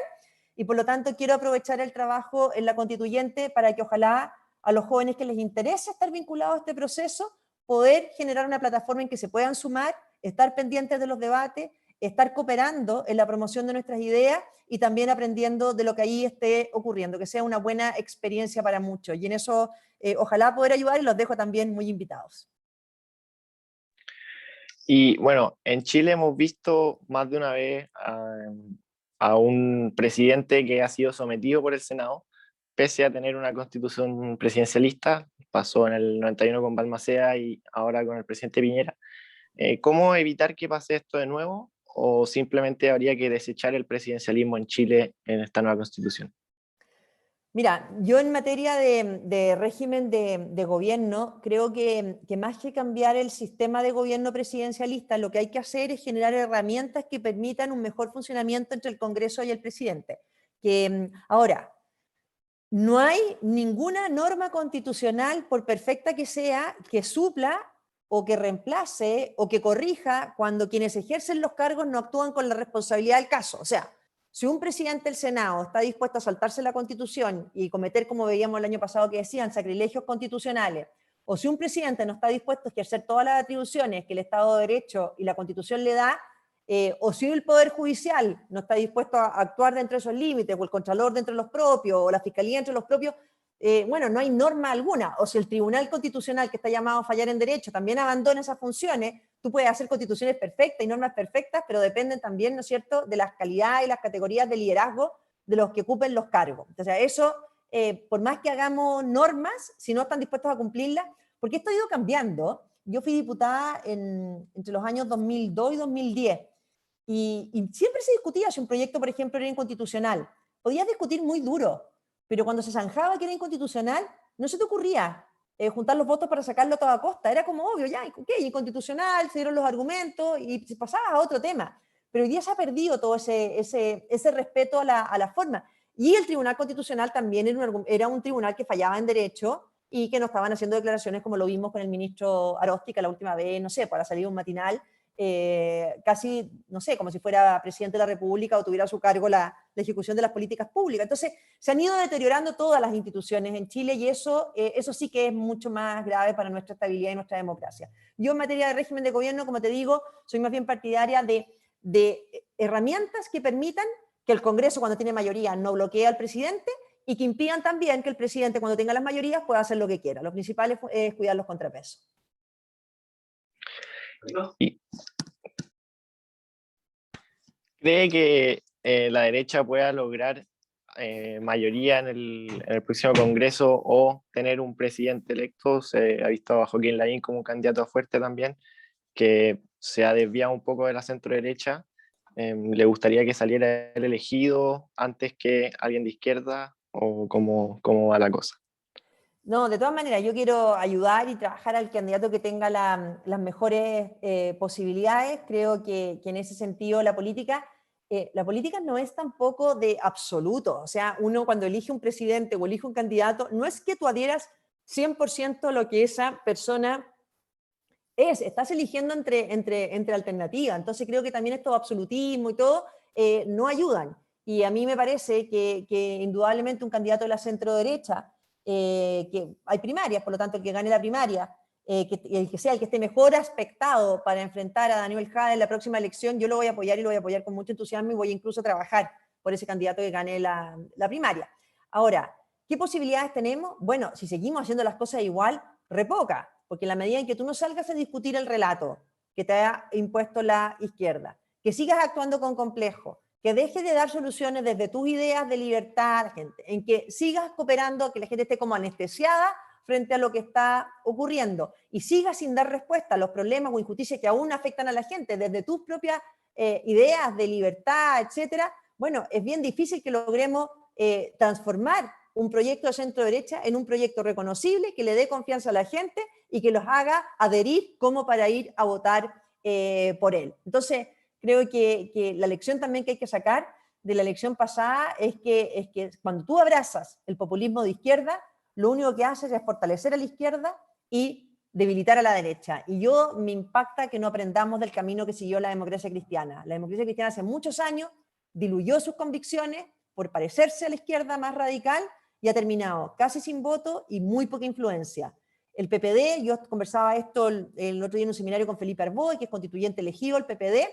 y por lo tanto quiero aprovechar el trabajo en la constituyente para que ojalá a los jóvenes que les interese estar vinculados a este proceso, poder generar una plataforma en que se puedan sumar, estar pendientes de los debates, estar cooperando en la promoción de nuestras ideas y también aprendiendo de lo que ahí esté ocurriendo, que sea una buena experiencia para muchos. Y en eso ojalá poder ayudar, y los dejo también muy invitados. Y bueno, en Chile hemos visto más de una vez a un presidente que ha sido sometido por el Senado, pese a tener una constitución presidencialista. Pasó en el 91 con Balmaceda y ahora con el presidente Piñera. ¿Cómo evitar que pase esto de nuevo? ¿O simplemente habría que desechar el presidencialismo en Chile en esta nueva constitución? Mira, yo en materia de régimen de gobierno, creo que más que cambiar el sistema de gobierno presidencialista, lo que hay que hacer es generar herramientas que permitan un mejor funcionamiento entre el Congreso y el presidente. Ahora, no hay ninguna norma constitucional, por perfecta que sea, que supla o que reemplace o que corrija cuando quienes ejercen los cargos no actúan con la responsabilidad del caso. O sea, Si un presidente del Senado está dispuesto a saltarse la Constitución y cometer, como veíamos el año pasado que decían, sacrilegios constitucionales, o si un presidente no está dispuesto a ejercer todas las atribuciones que el Estado de Derecho y la Constitución le da, o si el Poder Judicial no está dispuesto a actuar dentro de esos límites, o el Contralor dentro de los propios, o la Fiscalía entre los propios, bueno, no hay norma alguna. O si el Tribunal Constitucional, que está llamado a fallar en derecho, también abandona esas funciones, tú puedes hacer constituciones perfectas y normas perfectas, pero dependen también, ¿no es cierto?, de las calidades y las categorías de liderazgo de los que ocupen los cargos. Entonces, eso, por más que hagamos normas, si no están dispuestos a cumplirlas, porque esto ha ido cambiando. Yo fui diputada entre los años 2002 y 2010, y siempre se discutía si un proyecto, por ejemplo, era inconstitucional. Podías discutir muy duro, pero cuando se zanjaba que era inconstitucional, no se te ocurría juntar los votos para sacarlo a toda costa. Era como obvio, ya, ok, inconstitucional, se dieron los argumentos y se pasaba a otro tema. Pero hoy día se ha perdido todo ese respeto a la forma. Y el Tribunal Constitucional también era un tribunal que fallaba en derecho y que no estaban haciendo declaraciones como lo vimos con el ministro Aróstica la última vez, no sé, para salir un matinal, casi, no sé, como si fuera presidente de la República o tuviera a su cargo la ejecución de las políticas públicas. Entonces, se han ido deteriorando todas las instituciones en Chile y eso sí que es mucho más grave para nuestra estabilidad y nuestra democracia. Yo en materia de régimen de gobierno, como te digo, soy más bien partidaria de herramientas que permitan que el Congreso, cuando tiene mayoría, no bloquee al presidente y que impidan también que el presidente, cuando tenga las mayorías, pueda hacer lo que quiera. Lo principal es cuidar los contrapesos. ¿Cree que la derecha pueda lograr mayoría en el próximo Congreso o tener un presidente electo? Se ha visto a Joaquín Lavín como un candidato fuerte también, que se ha desviado un poco de la centro derecha. ¿Le gustaría que saliera el elegido antes que alguien de izquierda o cómo va la cosa? No, de todas maneras, yo quiero ayudar y trabajar al candidato que tenga las mejores posibilidades. Creo que en ese sentido la política no es tampoco de absoluto. O sea, uno cuando elige un presidente o elige un candidato, no es que tú adhieras 100% lo que esa persona estás eligiendo entre alternativas. Entonces creo que también estos absolutismo y todo no ayudan. Y a mí me parece que indudablemente un candidato de la centro derecha, que hay primarias, por lo tanto el que gane la primaria, el que sea el que esté mejor aspectado para enfrentar a Daniel Jadwe en la próxima elección, yo lo voy a apoyar y lo voy a apoyar con mucho entusiasmo y voy incluso a trabajar por ese candidato que gane la primaria. Ahora, ¿qué posibilidades tenemos? Bueno, si seguimos haciendo las cosas igual, re poca, porque en la medida en que tú no salgas a discutir el relato que te ha impuesto la izquierda, que sigas actuando con complejo, que dejes de dar soluciones desde tus ideas de libertad, gente, en que sigas cooperando, que la gente esté como anestesiada frente a lo que está ocurriendo y sigas sin dar respuesta a los problemas o injusticias que aún afectan a la gente desde tus propias ideas de libertad, etcétera. Bueno, es bien difícil que logremos transformar un proyecto de centro derecha en un proyecto reconocible que le dé confianza a la gente y que los haga adherir como para ir a votar por él. Entonces, creo que la lección también que hay que sacar de la elección pasada es que cuando tú abrazas el populismo de izquierda, lo único que haces es fortalecer a la izquierda y debilitar a la derecha. Y me impacta que no aprendamos del camino que siguió la democracia cristiana. La democracia cristiana hace muchos años diluyó sus convicciones por parecerse a la izquierda más radical y ha terminado casi sin voto y muy poca influencia. El PPD, yo conversaba esto el otro día en un seminario con Felipe Arboe, que es constituyente elegido del PPD,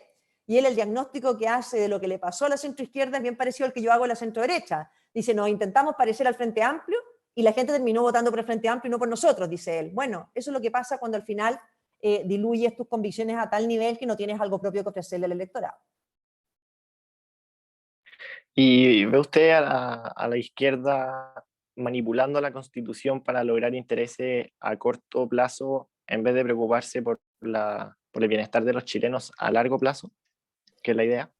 y él el diagnóstico que hace de lo que le pasó a la centroizquierda es bien parecido al que yo hago a la centroderecha. Dice, nos intentamos parecer al Frente Amplio y la gente terminó votando por el Frente Amplio y no por nosotros, dice él. Bueno, eso es lo que pasa cuando al final diluyes tus convicciones a tal nivel que no tienes algo propio que ofrecerle al electorado. ¿Y ve usted a la izquierda manipulando la Constitución para lograr intereses a corto plazo en vez de preocuparse por el bienestar de los chilenos a largo plazo? ¿Qué es la idea?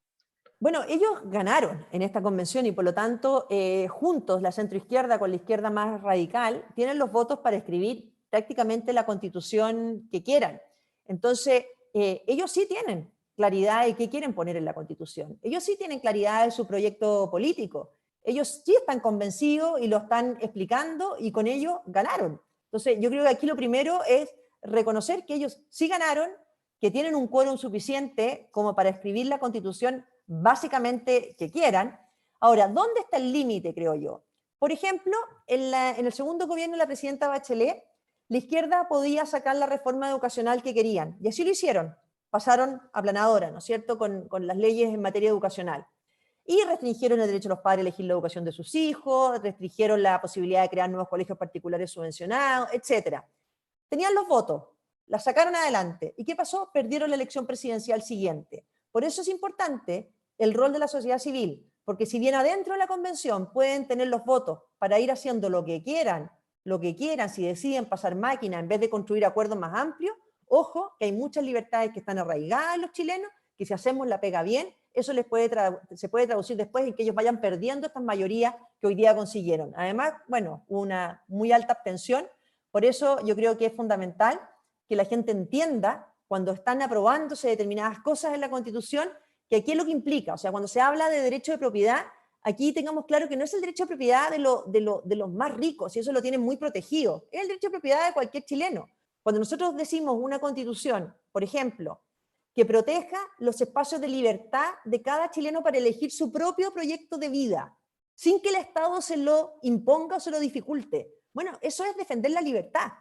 Bueno, ellos ganaron en esta convención y por lo tanto, juntos, la centroizquierda con la izquierda más radical, tienen los votos para escribir prácticamente la Constitución que quieran. Entonces, ellos sí tienen claridad de qué quieren poner en la Constitución. Ellos sí tienen claridad de su proyecto político. Ellos sí están convencidos y lo están explicando y con ello ganaron. Entonces, yo creo que aquí lo primero es reconocer que ellos sí ganaron, que tienen un quórum suficiente como para escribir la Constitución básicamente que quieran. Ahora, ¿dónde está el límite, creo yo? Por ejemplo, en el segundo gobierno de la presidenta Bachelet, la izquierda podía sacar la reforma educacional que querían, y así lo hicieron. Pasaron aplanadora, ¿no es cierto?, con las leyes en materia educacional. Y restringieron el derecho de los padres a elegir la educación de sus hijos, restringieron la posibilidad de crear nuevos colegios particulares subvencionados, etc. Tenían los votos, la sacaron adelante. ¿Y qué pasó? Perdieron la elección presidencial siguiente. Por eso es importante el rol de la sociedad civil, porque si bien adentro de la convención pueden tener los votos para ir haciendo lo que quieran, si deciden pasar máquina en vez de construir acuerdos más amplios, ojo, que hay muchas libertades que están arraigadas en los chilenos, que si hacemos la pega bien, eso se puede traducir después en que ellos vayan perdiendo estas mayorías que hoy día consiguieron. Además, bueno, una muy alta abstención, por eso yo creo que es fundamental que la gente entienda, cuando están aprobándose determinadas cosas en la Constitución, que aquí es lo que implica. O sea, cuando se habla de derecho de propiedad, aquí tengamos claro que no es el derecho de propiedad de los más ricos, y eso lo tienen muy protegido, es el derecho de propiedad de cualquier chileno. Cuando nosotros decimos una Constitución, por ejemplo, que proteja los espacios de libertad de cada chileno para elegir su propio proyecto de vida, sin que el Estado se lo imponga o se lo dificulte. Bueno, eso es defender la libertad,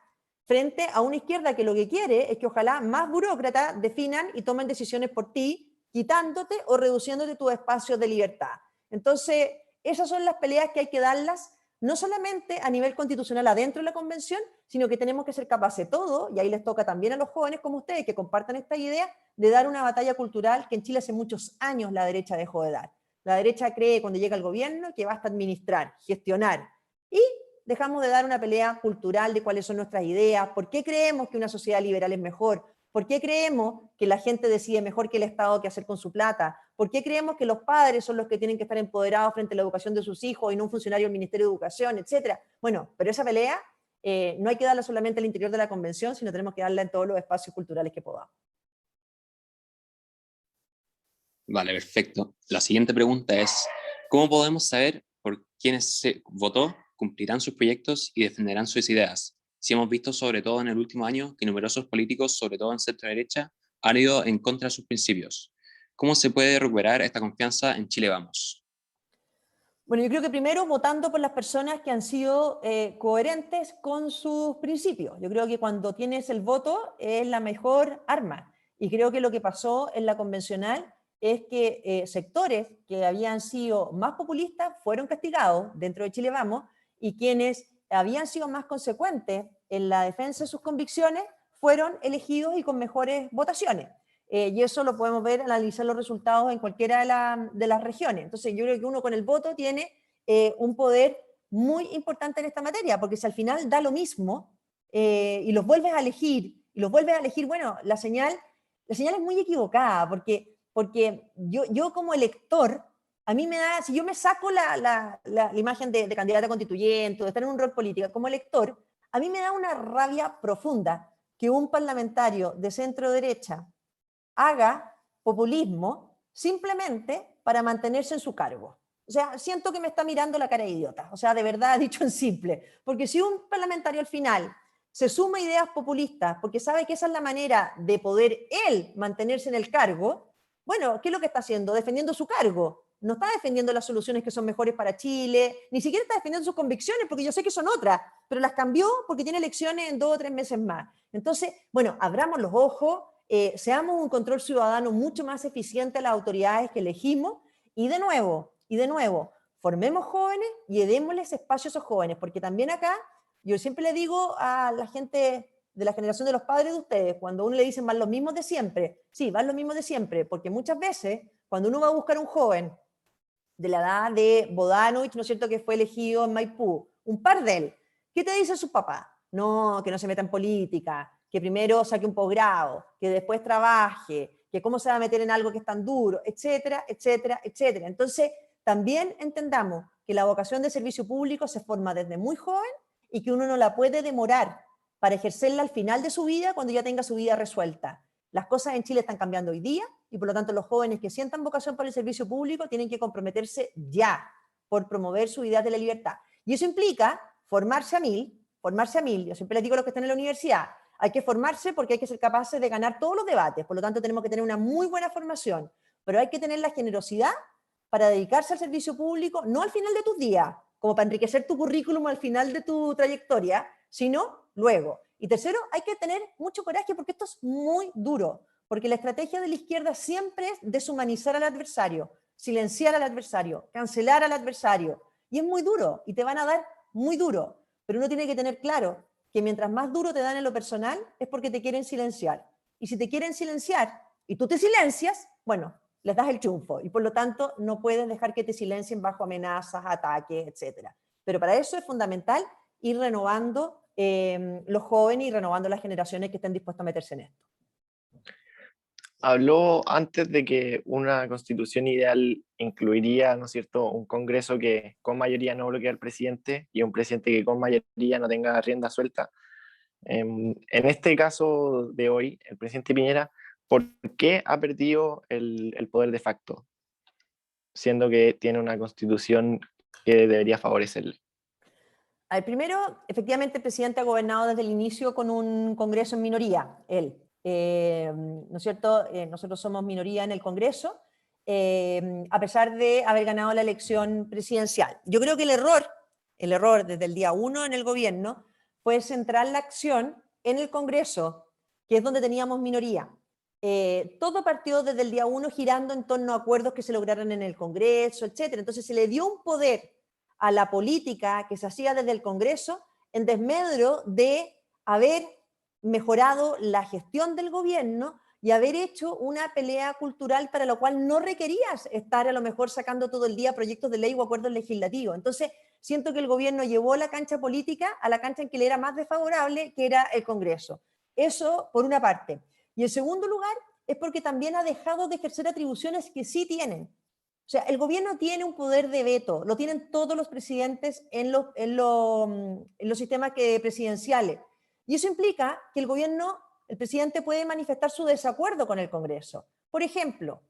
frente a una izquierda que lo que quiere es que ojalá más burócratas definan y tomen decisiones por ti, quitándote o reduciéndote tus espacios de libertad. Entonces, esas son las peleas que hay que darlas, no solamente a nivel constitucional adentro de la convención, sino que tenemos que ser capaces todos, y ahí les toca también a los jóvenes como ustedes que compartan esta idea, de dar una batalla cultural que en Chile hace muchos años la derecha dejó de dar. La derecha cree cuando llega al gobierno que basta administrar, gestionar, y dejamos de dar una pelea cultural de cuáles son nuestras ideas, por qué creemos que una sociedad liberal es mejor, por qué creemos que la gente decide mejor que el Estado qué hacer con su plata, por qué creemos que los padres son los que tienen que estar empoderados frente a la educación de sus hijos y no un funcionario del Ministerio de Educación, etc. Bueno, pero esa pelea no hay que darla solamente al interior de la convención, sino tenemos que darla en todos los espacios culturales que podamos. Vale, perfecto. La siguiente pregunta es, ¿cómo podemos saber por quiénes se votó, cumplirán sus proyectos y defenderán sus ideas? Si hemos visto, sobre todo en el último año, que numerosos políticos, sobre todo en centro derecha, han ido en contra de sus principios. ¿Cómo se puede recuperar esta confianza en Chile Vamos? Bueno, yo creo que primero votando por las personas que han sido coherentes con sus principios. Yo creo que cuando tienes el voto es la mejor arma. Y creo que lo que pasó en la convencional es que sectores que habían sido más populistas fueron castigados dentro de Chile Vamos, y quienes habían sido más consecuentes en la defensa de sus convicciones fueron elegidos y con mejores votaciones. Y eso lo podemos ver, analizar los resultados en cualquiera de las regiones. Entonces yo creo que uno con el voto tiene un poder muy importante en esta materia, porque si al final da lo mismo y los vuelves a elegir, bueno, la señal es muy equivocada, porque yo como elector, a mí me da, si yo me saco la imagen de candidata constituyente, de estar en un rol político, como elector, a mí me da una rabia profunda que un parlamentario de centro derecha haga populismo simplemente para mantenerse en su cargo. O sea, siento que me está mirando la cara de idiota, o sea, de verdad dicho en simple, porque si un parlamentario al final se suma ideas populistas porque sabe que esa es la manera de poder él mantenerse en el cargo, bueno, ¿qué es lo que está haciendo? Defendiendo su cargo. No está defendiendo las soluciones que son mejores para Chile, ni siquiera está defendiendo sus convicciones, porque yo sé que son otras, pero las cambió porque tiene elecciones en 2 o 3 meses más. Entonces, bueno, abramos los ojos, seamos un control ciudadano mucho más eficiente a las autoridades que elegimos, y de nuevo, formemos jóvenes y démosles espacio a esos jóvenes, porque también acá, yo siempre le digo a la gente de la generación de los padres de ustedes, cuando uno le dicen van los mismos de siempre, sí, van los mismos de siempre, porque muchas veces, cuando uno va a buscar un joven de la edad de Bodanovich, ¿no es cierto?, que fue elegido en Maipú, un par de él, ¿qué te dice su papá? No, que no se meta en política, que primero saque un posgrado, que después trabaje, que cómo se va a meter en algo que es tan duro, etcétera, etcétera, etcétera. Entonces, también entendamos que la vocación de servicio público se forma desde muy joven y que uno no la puede demorar para ejercerla al final de su vida, cuando ya tenga su vida resuelta. Las cosas en Chile están cambiando hoy día y por lo tanto los jóvenes que sientan vocación por el servicio público tienen que comprometerse ya por promover su idea de la libertad. Y eso implica formarse a mil. Yo siempre les digo a los que están en la universidad, hay que formarse porque hay que ser capaces de ganar todos los debates, por lo tanto tenemos que tener una muy buena formación, pero hay que tener la generosidad para dedicarse al servicio público, no al final de tus días, como para enriquecer tu currículum al final de tu trayectoria, sino luego. Y tercero, hay que tener mucho coraje porque esto es muy duro, porque la estrategia de la izquierda siempre es deshumanizar al adversario, silenciar al adversario, cancelar al adversario, y es muy duro, y te van a dar muy duro, pero uno tiene que tener claro que mientras más duro te dan en lo personal es porque te quieren silenciar, y si te quieren silenciar y tú te silencias, bueno, les das el triunfo, y por lo tanto no puedes dejar que te silencien bajo amenazas, ataques, etc. Pero para eso es fundamental ir renovando los jóvenes y renovando las generaciones que estén dispuestos a meterse en esto. Habló antes de que una constitución ideal incluiría, ¿no es cierto?, un Congreso que con mayoría no bloquea al presidente y un presidente que con mayoría no tenga rienda suelta. En este caso de hoy, el presidente Piñera, ¿por qué ha perdido el poder de facto? Siendo que tiene una constitución que debería favorecerle. A ver, primero, efectivamente el presidente ha gobernado desde el inicio con un Congreso en minoría, él. ¿No es cierto? Nosotros somos minoría en el Congreso, a pesar de haber ganado la elección presidencial. Yo creo que el error desde el día 1 en el gobierno fue centrar la acción en el Congreso, que es donde teníamos minoría. Todo partió desde el día 1 girando en torno a acuerdos que se lograran en el Congreso, etc. Entonces se le dio un poder a la política que se hacía desde el Congreso en desmedro de haber mejorado la gestión del gobierno y haber hecho una pelea cultural para lo cual no requerías estar a lo mejor sacando todo el día proyectos de ley o acuerdos legislativos. Entonces, siento que el gobierno llevó la cancha política a la cancha en que le era más desfavorable, que era el Congreso. Eso por una parte. Y en segundo lugar, es porque también ha dejado de ejercer atribuciones que sí tienen. O sea, el gobierno tiene un poder de veto, lo tienen todos los presidentes en los sistemas presidenciales. Y eso implica que el presidente puede manifestar su desacuerdo con el Congreso. Por ejemplo,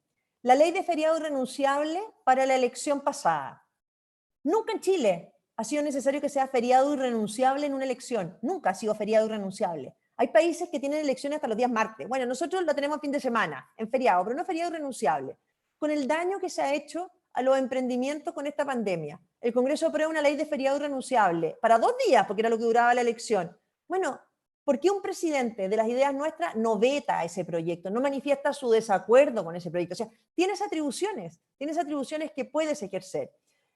la ley de feriado irrenunciable para la elección pasada. Nunca en Chile ha sido necesario que sea feriado irrenunciable en una elección. Nunca ha sido feriado irrenunciable. Hay países que tienen elecciones hasta los días martes. Bueno, nosotros lo tenemos fin de semana, en feriado, pero no feriado irrenunciable. Con el daño que se ha hecho a los emprendimientos con esta pandemia. El Congreso aprueba una ley de feriado irrenunciable para 2 días, porque era lo que duraba la elección. Bueno, ¿por qué un presidente de las ideas nuestras no veta ese proyecto, no manifiesta su desacuerdo con ese proyecto? O sea, tienes atribuciones que puedes ejercer.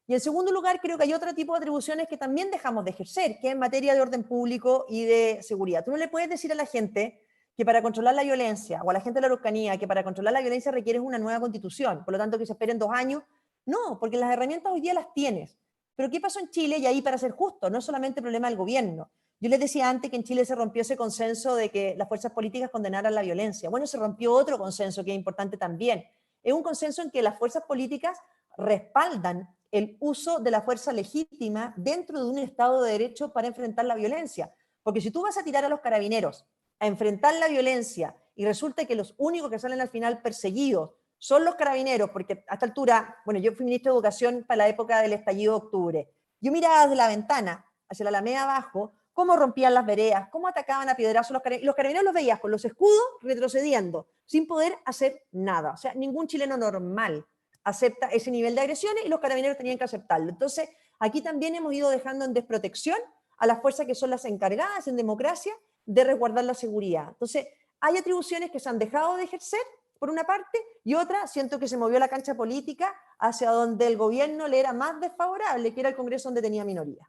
Y en segundo lugar, creo que hay otro tipo de atribuciones que también dejamos de ejercer, que es en materia de orden público y de seguridad. Tú no le puedes decir a la gente que para controlar la violencia, o a la gente de la Araucanía, que para controlar la violencia requieres una nueva constitución, por lo tanto que se esperen 2 años. No, porque las herramientas hoy día las tienes. Pero ¿qué pasó en Chile? Y ahí, para ser justo, no es solamente el problema del gobierno. Yo les decía antes que en Chile se rompió ese consenso de que las fuerzas políticas condenaran la violencia. Bueno, se rompió otro consenso que es importante también. Es un consenso en que las fuerzas políticas respaldan el uso de la fuerza legítima dentro de un Estado de Derecho para enfrentar la violencia. Porque si tú vas a tirar a los carabineros a enfrentar la violencia y resulta que los únicos que salen al final perseguidos son los carabineros, porque a esta altura, bueno, yo fui ministro de Educación para la época del estallido de octubre. Yo miraba desde la ventana, hacia la alameda abajo, cómo rompían las veredas, cómo atacaban a piedrazos los carabineros. Los carabineros los veías con los escudos retrocediendo, sin poder hacer nada. O sea, ningún chileno normal acepta ese nivel de agresiones y los carabineros tenían que aceptarlo. Entonces, aquí también hemos ido dejando en desprotección a las fuerzas que son las encargadas en democracia de resguardar la seguridad. Entonces, hay atribuciones que se han dejado de ejercer, por una parte, y otra, siento que se movió la cancha política hacia donde el gobierno le era más desfavorable, que era el Congreso donde tenía minoría.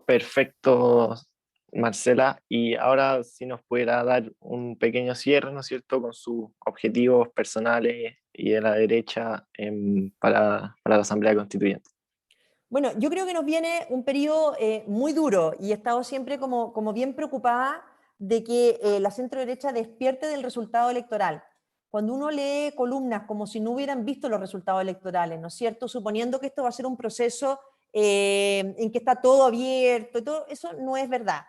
Perfecto, Marcela. Y ahora si nos pudiera dar un pequeño cierre, ¿no es cierto?, con sus objetivos personales y de la derecha para la Asamblea Constituyente. Bueno, yo creo que nos viene un periodo muy duro y he estado siempre como bien preocupada de que la centro derecha despierte del resultado electoral. Cuando uno lee columnas como si no hubieran visto los resultados electorales, ¿no es cierto?, suponiendo que esto va a ser un proceso en que está todo abierto, y todo, eso no es verdad.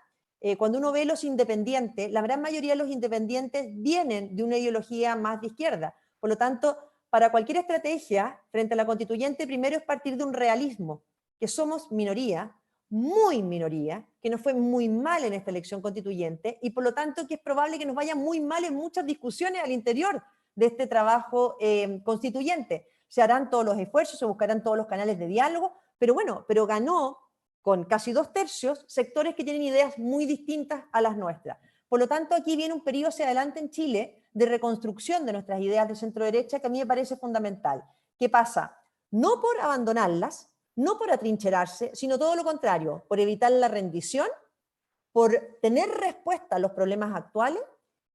Cuando uno ve los independientes, la gran mayoría de los independientes vienen de una ideología más de izquierda. Por lo tanto, para cualquier estrategia frente a la constituyente, primero es partir de un realismo, que somos minoría, muy minoría, que nos fue muy mal en esta elección constituyente y por lo tanto que es probable que nos vaya muy mal en muchas discusiones al interior de este trabajo constituyente. Se harán todos los esfuerzos, se buscarán todos los canales de diálogo, pero bueno, pero ganó con casi 2/3 sectores que tienen ideas muy distintas a las nuestras. Por lo tanto, aquí viene un periodo hacia adelante en Chile de reconstrucción de nuestras ideas de centro-derecha que a mí me parece fundamental. ¿Qué pasa? No por abandonarlas, no por atrincherarse, sino todo lo contrario, por evitar la rendición, por tener respuesta a los problemas actuales,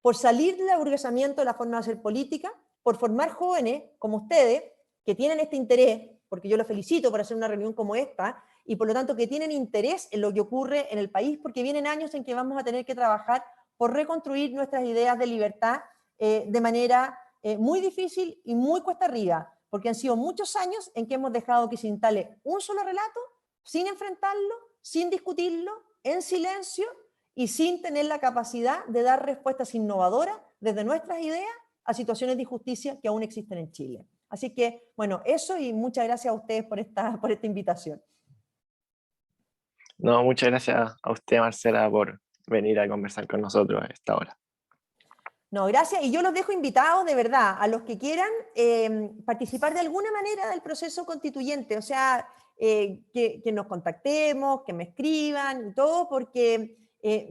por salir del aburguesamiento de la forma de hacer política, por formar jóvenes como ustedes que tienen este interés, porque yo los felicito por hacer una reunión como esta, y por lo tanto que tienen interés en lo que ocurre en el país, porque vienen años en que vamos a tener que trabajar por reconstruir nuestras ideas de libertad de manera muy difícil y muy cuesta arriba, porque han sido muchos años en que hemos dejado que se instale un solo relato, sin enfrentarlo, sin discutirlo, en silencio y sin tener la capacidad de dar respuestas innovadoras desde nuestras ideas a situaciones de injusticia que aún existen en Chile. Así que, bueno, eso, y muchas gracias a ustedes por esta invitación. No, muchas gracias a usted, Marcela, por venir a conversar con nosotros a esta hora. No, gracias. Y yo los dejo invitados, de verdad, a los que quieran participar de alguna manera del proceso constituyente. O sea, que nos contactemos, que me escriban y todo, porque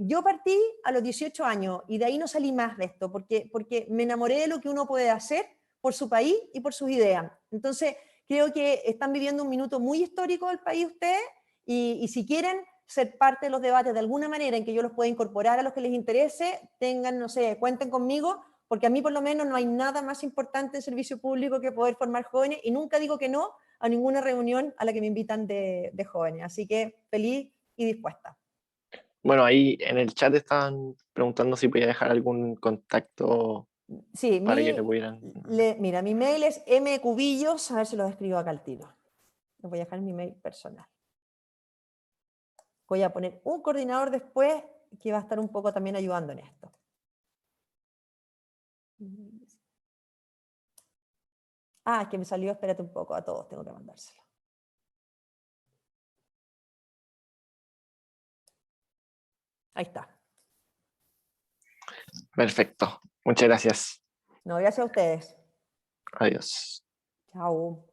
yo partí a los 18 años y de ahí no salí más de esto, porque me enamoré de lo que uno puede hacer por su país y por sus ideas. Entonces, creo que están viviendo un minuto muy histórico del país ustedes, y si quieren ser parte de los debates de alguna manera en que yo los pueda incorporar a los que les interese, tengan, no sé, cuenten conmigo, porque a mí por lo menos no hay nada más importante en servicio público que poder formar jóvenes, y nunca digo que no a ninguna reunión a la que me invitan de jóvenes. Así que feliz y dispuesta. Bueno, ahí en el chat estaban preguntando si podía dejar algún contacto Sí, para que le pudieran... mira, mi mail es mcubillos, a ver si lo escribo acá al tiro. Les voy a dejar mi mail personal. Voy a poner un coordinador después que va a estar un poco también ayudando en esto. Ah, es que me salió, espérate un poco, a todos tengo que mandárselo. Ahí está. Perfecto. Muchas gracias. No, gracias a ustedes. Adiós. Chao.